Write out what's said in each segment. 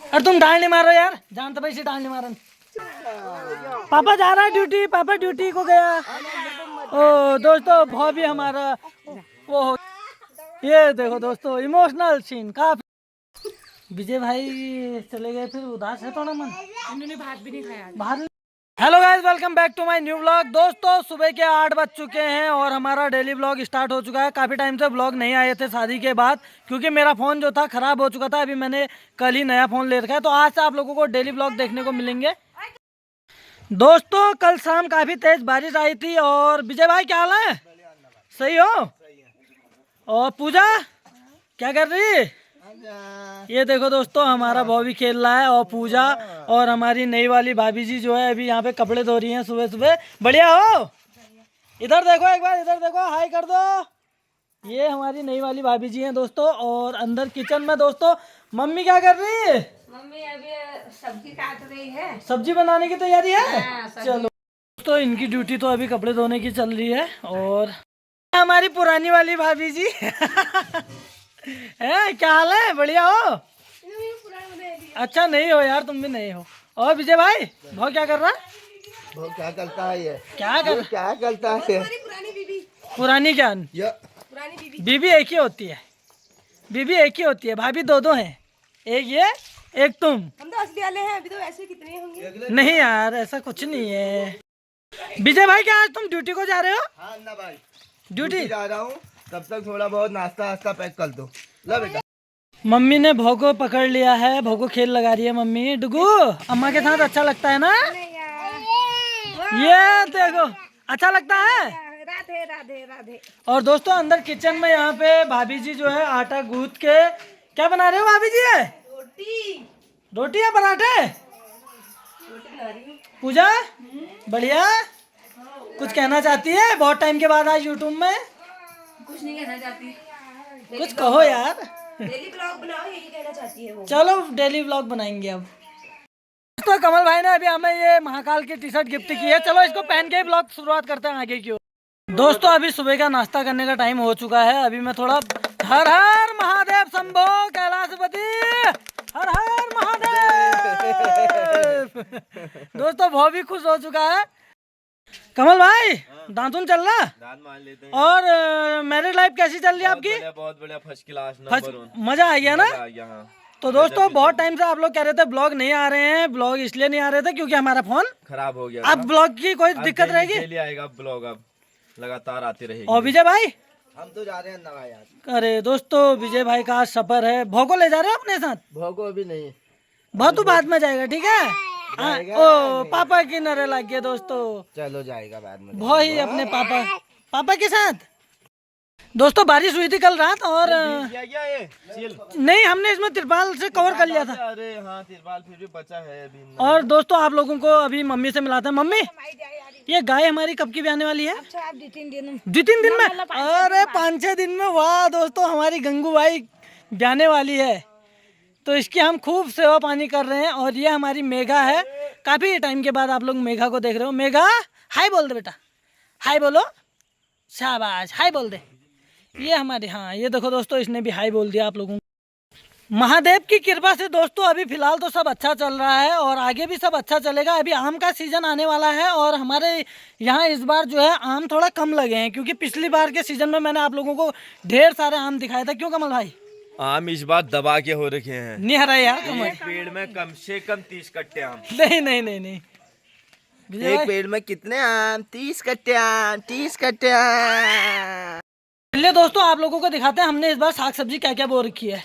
अरे तुम डाल नहीं मारो यार, जानते भाई से डाल नहीं मारन। पापा जा रहा है ड्यूटी, पापा ड्यूटी को गया। ओ दोस्तों भाव भी हमारा वो हो। ये देखो दोस्तों इमोशनल सीन काफी। विजय भाई चले गए, फिर उदास है थोड़ा मन। इन्होंने भात भी नहीं खाया। बाहर। Hello guys, welcome back to my new vlog. दोस्तों सुबह के 8 बज चुके हैं और हमारा डेली व्लॉग स्टार्ट हो चुका है। काफ़ी टाइम से व्लॉग नहीं आए थे शादी के बाद, क्योंकि मेरा फ़ोन जो था ख़राब हो चुका था। अभी मैंने कल ही नया फ़ोन ले रखा है, तो आज से आप लोगों को डेली व्लॉग देखने को मिलेंगे। दोस्तों कल शाम काफ़ी तेज़ बारिश आई थी। और विजय भाई क्या हाल है? सही हो? और पूजा क्या कर रही है? ये देखो दोस्तों हमारा बॉबी खेल रहा है और पूजा और हमारी नई वाली भाभी जी जो है अभी यहाँ पे कपड़े धो रही हैं सुबह सुबह। बढ़िया हो? इधर देखो एक बार, इधर देखो, हाय कर दो। ये हमारी नई वाली भाभी जी हैं दोस्तों। और अंदर किचन में दोस्तों मम्मी क्या कर रही है? मम्मी अभी सब्जी काट रही है। सब्जी बनाने की तैयारी है। हाँ, चलो दोस्तों इनकी ड्यूटी तो अभी कपड़े धोने की चल रही है। और हमारी पुरानी वाली भाभी जी है, क्या हाल है? बढ़िया हो? अच्छा नहीं हो यार, तुम भी नहीं हो। और विजय भाई भाव क्या कर रहा है? वो क्या करता है ये? क्या कर क्या करता है? पुरानी क्या? बीबी एक ही होती है, बीबी एक ही होती है, भाभी दो दो हैं। एक ये एक तुम। हम तो असली वाले हैं, अभी तो वैसे कितने होंगे। नहीं यार ऐसा कुछ नहीं है। विजय भाई क्या आज तुम ड्यूटी को जा रहे हो? हाँ अन्ना भाई ड्यूटी जा रहा हूँ, तब तक थोड़ा बहुत नाश्ता वास्ता पैक कर दो। ला बेटा। मम्मी ने भौ को पकड़ लिया है, भौ को खेल लगा रही है मम्मी। डुगू अम्मा के साथ अच्छा लगता है ना? ये देखो अच्छा लगता है। राधे राधे राधे। और दोस्तों अंदर किचन में यहाँ पे भाभी जी जो है आटा गूंथ के क्या बना रहे हो भाभी जी? है रोटी। रोटी या पराठे? रोटी बना रही हूँ। पूजा बढ़िया। कुछ कहना चाहती है बहुत टाइम के बाद आज यूट्यूब में? कुछ नहीं कहना चाहती। कुछ कहो यार। डेली ब्लॉग बनाओ, यही कहना चाहती है वो। चलो डेली व्लॉग बनाएंगे अब। तो कमल भाई ने अभी हमें ये महाकाल की टी शर्ट गिफ्ट की है। चलो इसको पहन के ब्लॉग शुरुआत करते हैं आगे की ओर। दोस्तों अभी सुबह का नाश्ता करने का टाइम हो चुका है। अभी मैं थोड़ा हर हर महादेव शंभो कैलाशपति, हर हर महादेव। दोस्तों बहुत भी खुश हो चुका है। कमल भाई दांतुन चल रहा? दांत मान लेते हैं। और मैरिज लाइफ कैसी चल रही है आपकी? बहुत बढ़िया, फर्स्ट क्लास नंबर 1। मजा आ गया ना? आ गया हाँ। तो दोस्तों बहुत टाइम से आप लोग कह रहे थे ब्लॉग नहीं आ रहे हैं। ब्लॉग इसलिए नहीं आ रहे थे क्योंकि हमारा फोन खराब हो गया। अब ब्लॉग की कोई दिक्कत रहेगी? डेली आएगा ब्लॉग, अब लगातार आती रहेगी। और विजय भाई हम तो जा रहे हैं अन्ना यार। अरे दोस्तों विजय भाई का आज सफर है। भौ को ले जा रहे हो अपने साथ? भोगो अभी नहीं। भौ तो बाद में जाएगा, ठीक है? हाँ, ओ पापा की नरे लग गए दोस्तों। चलो जाएगा बाद में। भौ ही अपने पापा के साथ। दोस्तों बारिश हुई थी कल रात और नहीं हमने इसमें तिरपाल से कवर कर लिया था। अरे हाँ तिरपाल फिर भी बचा है अभी। और दोस्तों आप लोगों को अभी मम्मी से मिलाते हैं। मम्मी ये गाय हमारी कब की भी आने वाली है? 2-3 दिन में। अरे 5-6 दिन में। वाह दोस्तों हमारी गंगू भाई ब्याने वाली है, तो इसकी हम खूब सेवा पानी कर रहे हैं। और ये हमारी मेघा है। काफ़ी टाइम के बाद आप लोग मेघा को देख रहे हो। मेघा हाय बोल दे बेटा, हाय बोलो, शाबाश हाय बोल दे। ये हमारी, हाँ ये देखो दोस्तों इसने भी हाय बोल दिया आप लोगों को। महादेव की कृपा से दोस्तों अभी फिलहाल तो सब अच्छा चल रहा है और आगे भी सब अच्छा चलेगा। अभी आम का सीजन आने वाला है और हमारे यहाँ इस बार जो है आम थोड़ा कम लगे हैं, क्योंकि पिछली बार के सीजन में मैंने आप लोगों को ढेर सारे आम दिखाया था। क्यों कमल भाई? आम इस बार दबा के हो रखे हैं। नहीं हरा यार कमल। पेड़ में कम से कम 30 कट्टे आम। नहीं नहीं नहीं नहीं एक पेड़ में कितने आम? 30 कट्टे आम, 30 कट्टे आम। चलिए दोस्तों आप लोगों को दिखाते हैं हमने इस बार साग सब्जी क्या क्या बो रखी है।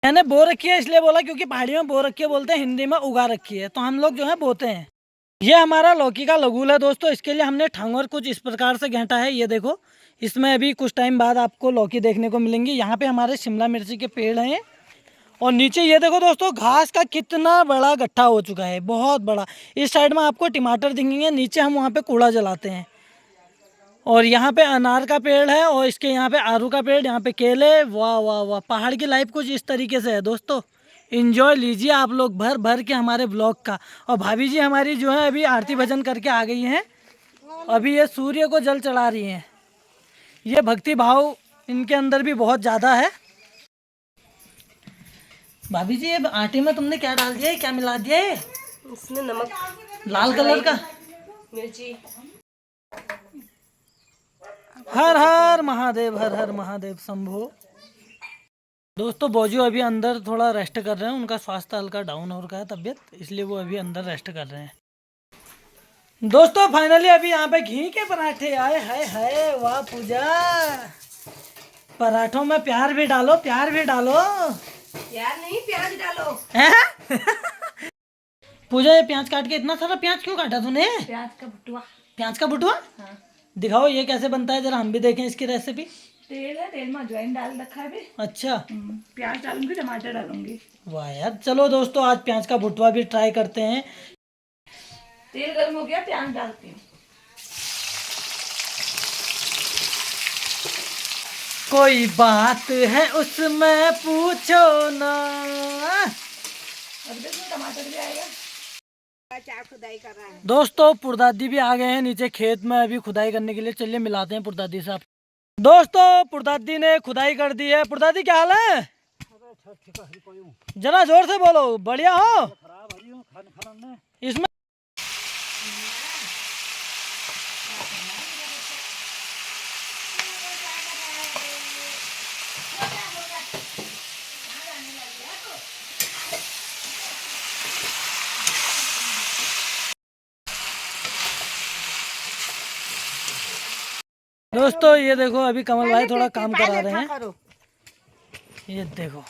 मैंने बो रखी है इसलिए बोला क्योंकि पहाड़ियों में बो रखी है बोलते हैं, हिंदी में उगा रखी है, तो हम लोग जो है बोते हैं। ये हमारा लौकी का लगूल है दोस्तों। इसके लिए हमने ठांगोर कुछ इस प्रकार से घेंटा है। ये देखो इसमें अभी कुछ टाइम बाद आपको लौकी देखने को मिलेंगी। यहाँ पे हमारे शिमला मिर्ची के पेड़ हैं। और नीचे ये देखो दोस्तों घास का कितना बड़ा गट्ठा हो चुका है, बहुत बड़ा। इस साइड में आपको टमाटर दिखेंगे, नीचे हम वहाँ पे कूड़ा जलाते हैं। और यहाँ पे अनार का पेड़ है और इसके यहाँ पे आरू का पेड़, यहाँ पे केले। वाह वाह वाह, पहाड़ की लाइफ कुछ इस तरीके से है दोस्तों। एंजॉय लीजिए आप लोग भर भर के हमारे ब्लॉग का। और भाभी जी हमारी जो है अभी आरती भजन करके आ गई हैं। अभी ये सूर्य को जल चढ़ा रही हैं। ये भक्ति भाव इनके अंदर भी बहुत ज़्यादा है। भाभी जी ये आटे में तुमने क्या डाल दिया है, क्या मिला दिया है? इसमें नमक, लाल कलर का। मिर्ची। हर हर महादेव, हर हर महादेव शंभो। दोस्तों बोजू अभी अंदर थोड़ा रेस्ट कर रहे हैं, उनका स्वास्थ्य हल्का डाउन हो रखा है तबीयत, इसलिए वो अभी अंदर रेस्ट कर रहे हैं। दोस्तों फाइनली अभी यहाँ पे घी के पराठे आए, हाय वाह पूजा। पराठों में प्यार भी डालो, प्यार भी डालो। यार नहीं, प्याज डालो। हैं? पूजा ये प्याज काट के, इतना सारा प्याज क्यों काटा तूने? प्याज का भुटुआ। प्याज का बुटुआ? हाँ। दिखाओ ये कैसे बनता है, जरा हम भी देखें इसकी रेसिपी। तेल है, तेल में अजवाइन डाल रखा है भी। अच्छा। प्याज डालूंगी, टमाटर डालूंगी। वाह यार, चलो दोस्तों आज प्याज का बुटवा भी ट्राई करते हैं। तेल गर्म हो गया, प्याज डालती हूँ। कोई बात है उसमें पूछो ना। अब देखो टमाटर भी आएगा। दोस्तों पुरदादी भी आ गए हैं नीचे खेत में अभी खुदाई करने के लिए, चलिए मिलाते हैं पुरदादी साहब। दोस्तों पुरदादी ने खुदाई कर दी है। पुरदादी क्या हाल है? जरा जोर से बोलो, बढ़िया हो? इसमें दोस्तों ये देखो अभी कमल भाई थोड़ा काम करा रहे हैं। ये देखो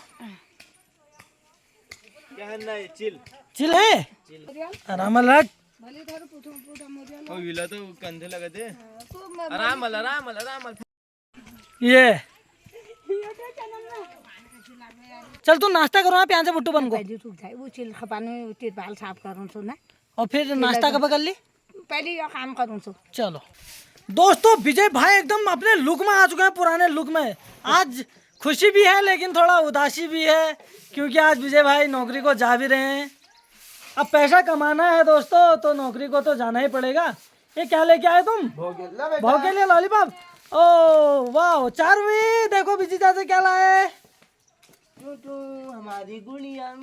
चिल है, आराम रख। तो कंधे लगे थे। आराम आराम। ये चल तू नाश्ता करो, प्याज से बुट्टू बन को, वो चिल खपाने बाल साफ करूँ सो ना, और फिर नाश्ता कब कर ली? पहले ये काम करूँ सो। चलो दोस्तों विजय भाई एकदम अपने लुक में आ चुके हैं, पुराने लुक में। आज खुशी भी है लेकिन थोड़ा उदासी भी है, क्योंकि आज विजय भाई नौकरी को जा भी रहे हैं। अब पैसा कमाना है दोस्तों, तो नौकरी को तो जाना ही पड़ेगा। ये क्या लेके आए तुम? भोग के लिए लॉलीपॉप। ओ वाह चारवी, देखो विजय चाचा क्या लाए। हमारी गुड़िया।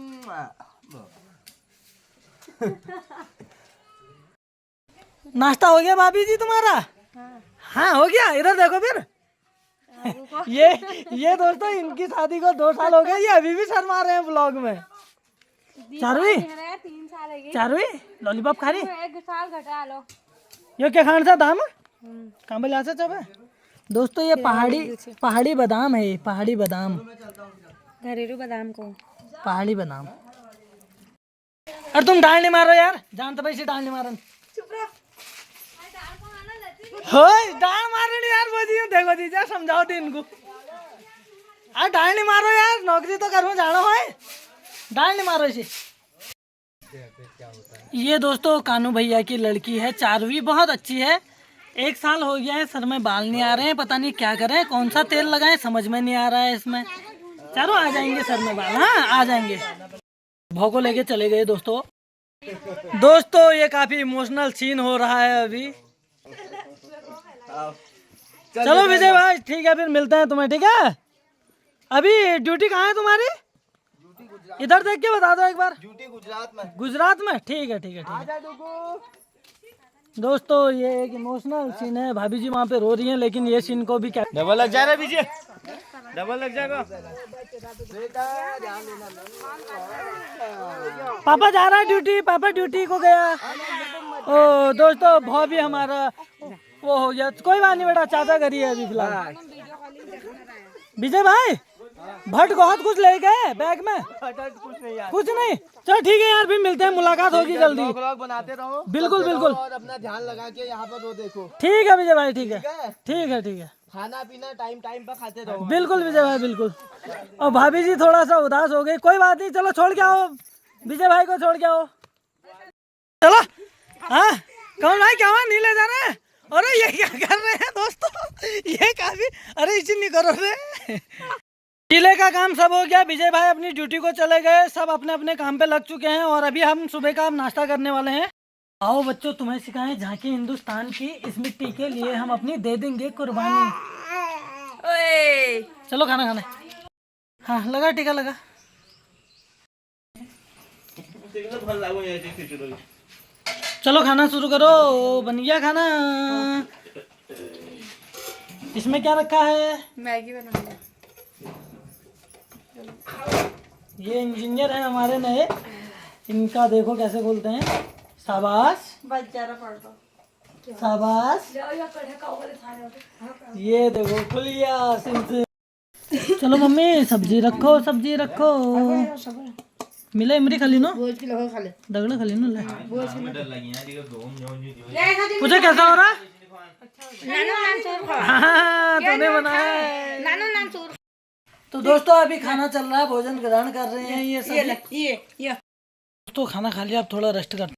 नाश्ता हो गया भाभी जी तुम्हारा? हाँ हो गया। इधर देखो फिर। ये दोस्तों इनकी शादी को 2 साल हो गए, ये अभी भी शर्मा रहे हैं ब्लॉग में। चारवी 3 साल है चारवी लॉलीपॉप खा रही? 1 साल घटा लो। ये क्या खाने से दाम कहाँ पे लासे चबे? दोस्तों ये पहाड़ी बादाम है, पहाड़ी बादाम, घरेलू बादाम को पहाड़ी बादाम। अरे तुम डाल नहीं मारो यार, जानते भाई से डाल नहीं मारन। डाल मारो नहीं यार, बोझी देखो दीजिए, समझाओ थी इनको। अरे डाल नहीं मारो यार, नौकरी तो करूँ जाना है, डाल नहीं मारो इसे। ये दोस्तों कानू भैया की लड़की है चारवी, बहुत अच्छी है। 1 साल हो गया है, सर में बाल नहीं आ रहे हैं, पता नहीं क्या करें, कौन सा तेल लगाएं समझ में नहीं आ रहा है इसमें। चलो आ जाएंगे सर में बाल, हाँ आ जाएंगे। भोगो लेके चले गए दोस्तों। दोस्तों ये काफी इमोशनल सीन हो रहा है अभी। चलो विजय भाई ठीक है, फिर मिलते हैं तुम्हें, ठीक है? अभी ड्यूटी कहाँ है तुम्हारी? इधर देख के बता दो एक बार। ड्यूटी गुजरात में। गुजरात में? ठीक है ठीक है ठीक है। दोस्तों ये एक इमोशनल सीन है, भाभी जी वहाँ पे रो रही हैं, लेकिन ये सीन को भी क्या डबल लग जाएगा विजय, डबल लग जाएगा। पापा जा रहा है ड्यूटी, पापा ड्यूटी को गया। ओ दोस्तों भाव भी हमारा वो हो गया, कोई बात नहीं बेटा, चाचा घर ही है अभी फिलहाल। विजय भाई भट्ट बहुत कुछ ले गए बैग में? कुछ नहीं यार, कुछ नहीं। चलो ठीक है यार, फिर मिलते हैं, मुलाकात होगी जल्दी। ब्लॉग बनाते रहो। बिल्कुल बिल्कुल, और अपना ध्यान लगा के यहाँ पर वो देखो। ठीक है विजय भाई, ठीक है ठीक है ठीक है। खाना पीना टाइम टाइम पर खाते रहो। बिल्कुल विजय भाई बिल्कुल। और भाभी जी थोड़ा सा उदास हो गई, कोई बात नहीं, चलो छोड़ के आओ विजय भाई को, छोड़ के आओ। चलो हाँ कौन भाई, क्या हुआ नहीं ले जा रहे? अरे ये क्या कर रहे हैं दोस्तों, ये काफी, अरे इसी नहीं करो रे। किले का काम सब हो गया, विजय भाई अपनी ड्यूटी को चले गए, सब अपने अपने काम पे लग चुके हैं, और अभी हम सुबह का नाश्ता करने वाले हैं। आओ बच्चों तुम्हें सिखाएं झांकी हिंदुस्तान की, इस मिट्टी के लिए हम अपनी दे देंगे कुर्बानी। ओए चलो खाना खाने। हाँ लगा टीका लगा। चलो खाना शुरू करो, बन गया खाना। इसमें क्या रखा है? मैगी बनाऊंगा। ये इंजीनियर है हमारे नए, इनका देखो कैसे खोलते हैं। शाबाश शाबाश, ये देखो खुल गया सिम से। चलो मम्मी सब्जी रखो, सब्जी रखो। मिले इमरी खाली नो दगड़ा खाली नो ले। पूछे कैसा हो रहा? हाँ, तूने बनाया है। तो दोस्तों अभी खाना चल रहा है, भोजन ग्रहण कर रहे हैं ये सब। तो खाना खा लिया, अब थोड़ा रेस्ट कर।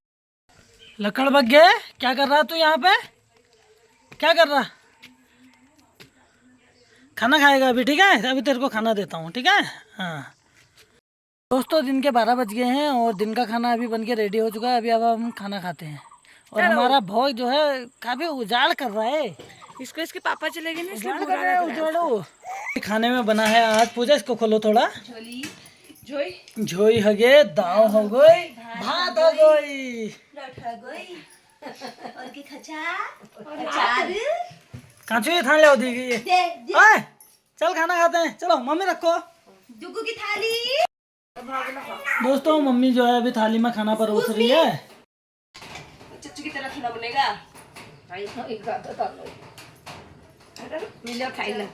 लकड़ बग गए, क्या कर रहा तू यहाँ पे? क्या कर रहा? खाना खाएगा अभी, ठीक है? अभी तेरे को खाना देता हूँ, ठीक है? हाँ दोस्तों, दिन के 12 बज गए हैं और दिन का खाना अभी बन के रेडी हो चुका है। अभी अब हम खाना खाते हैं और हमारा भोग जो है काफी उजाड़ कर रहा है। इसको इसके पापा चले गए ना, उजाड़ कर रहा है, उजाड़ो। खाने में बना है आज, पूजा इसको खोलो थोड़ा। झोई हगे, दाव हो गई, भात हो गई, कांचू ये थाल दी गई। चल खाना खाते हैं, चलो मम्मी रखो दुगू की थाली। दोस्तों मम्मी जो है अभी थाली में खाना परोस रही है। चच्चू की तरह खाना बनेगा। मिलो खाई लो।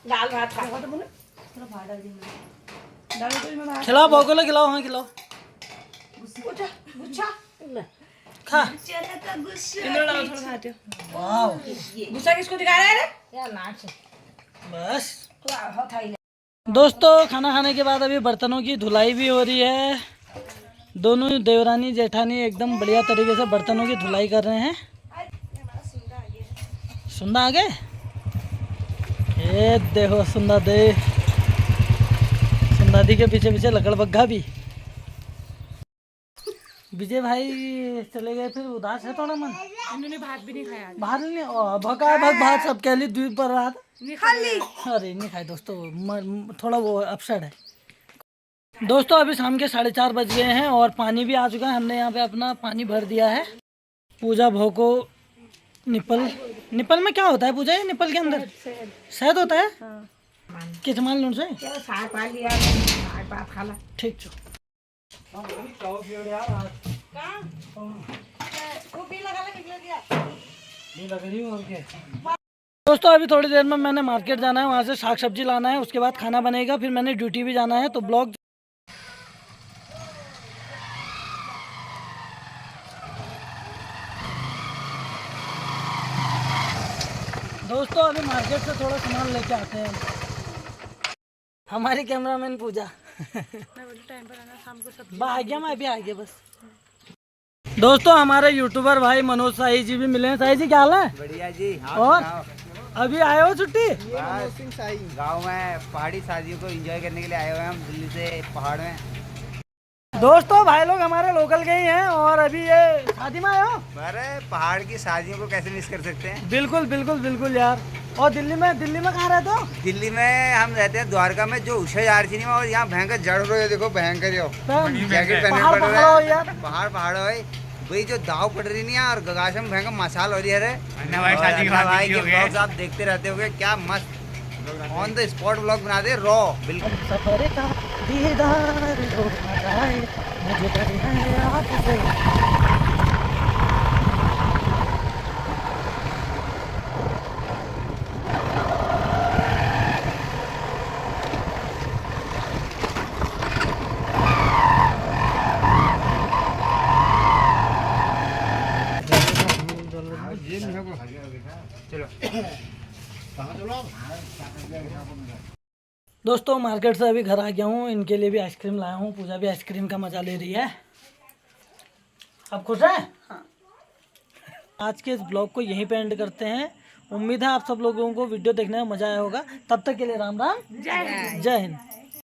दाल भात खा। खिलाओ भोगो लो, खिलाओ, हाँ खिलाओ, खा। वाव, गुस्सा किसको दिखा रहा है? बस दोस्तों खाना खाने के बाद अभी बर्तनों की धुलाई भी हो रही है। दोनों देवरानी जेठानी एकदम बढ़िया तरीके से बर्तनों की धुलाई कर रहे हैं। सुंदा आ गए, ये देखो सुंदा दे, सुंदा दी के पीछे पीछे लकड़ बग्घा भी। विजय भाई चले गए, फिर उदास है थोड़ा मन। इन्होंने भात भी नहीं खाया। बाहर नहीं भगा भग भात सब कह ली द्वीप पर रहा था। खाली अरे नहीं खाए दोस्तों, थोड़ा वो अपसेट है। दोस्तों अभी शाम के 4:30 बज गए हैं और पानी भी आ चुका है। हमने यहाँ पे अपना पानी भर दिया है। पूजा भोग को निपल में क्या होता है पूजा? ये निपल के अंदर शहद होता है। किस मान लो से ठीक छो। दोस्तों अभी थोड़ी देर में मैंने मार्केट जाना है, वहाँ से साग सब्जी लाना है, उसके बाद खाना बनेगा, फिर मैंने ड्यूटी भी जाना है। तो ब्लॉग दोस्तों अभी मार्केट से थोड़ा सामान लेके आते हैं। हमारी कैमरामैन पूजा आ गया, मैं अभी आ गया बस। दोस्तों हमारे यूट्यूबर भाई मनोज साई जी भी मिले हैं। साई जी क्या हाल है? बढ़िया जी। और अभी आए हो छुट्टी? गाँव में पहाड़ी शादियों को एंजॉय करने के लिए आए हुए हैं हम, दिल्ली से पहाड़ में। दोस्तों भाई लोग हमारे लोकल के ही हैं और अभी ये शादी में आए हो। अरे पहाड़ की शादियों को कैसे मिस कर सकते हैं? बिल्कुल बिल्कुल बिल्कुल यार। और दिल्ली में कहाँ रहते हो? दिल्ली में हम रहते हैं द्वारका में, जो उषा यार सिनेमा, और यहाँ भयंकर जड़ रहे हो, देखो भयंकर जैकेट पहने पड़ रहा है यार। पहाड़ है भाई, जो दाव पड़ रही नहीं है और गगाशम भयंकर मसाल हो रही है। भाई के ब्लॉग्स आप देखते रहते होगे, क्या मस्त ऑन द स्पॉट ब्लॉग बना दे, रॉ बिल्कुल। सफर का दीदार हो जाए मुझे डर है आपसे। दोस्तों मार्केट से अभी घर आ गया हूँ, इनके लिए भी आइसक्रीम लाया हूँ। पूजा भी आइसक्रीम का मजा ले रही है। अब खुश है? हाँ। आज के इस ब्लॉग को यहीं पे एंड करते हैं। उम्मीद है आप सब लोगों को वीडियो देखने में मजा आया होगा। तब तक के लिए राम राम, जय हिंद।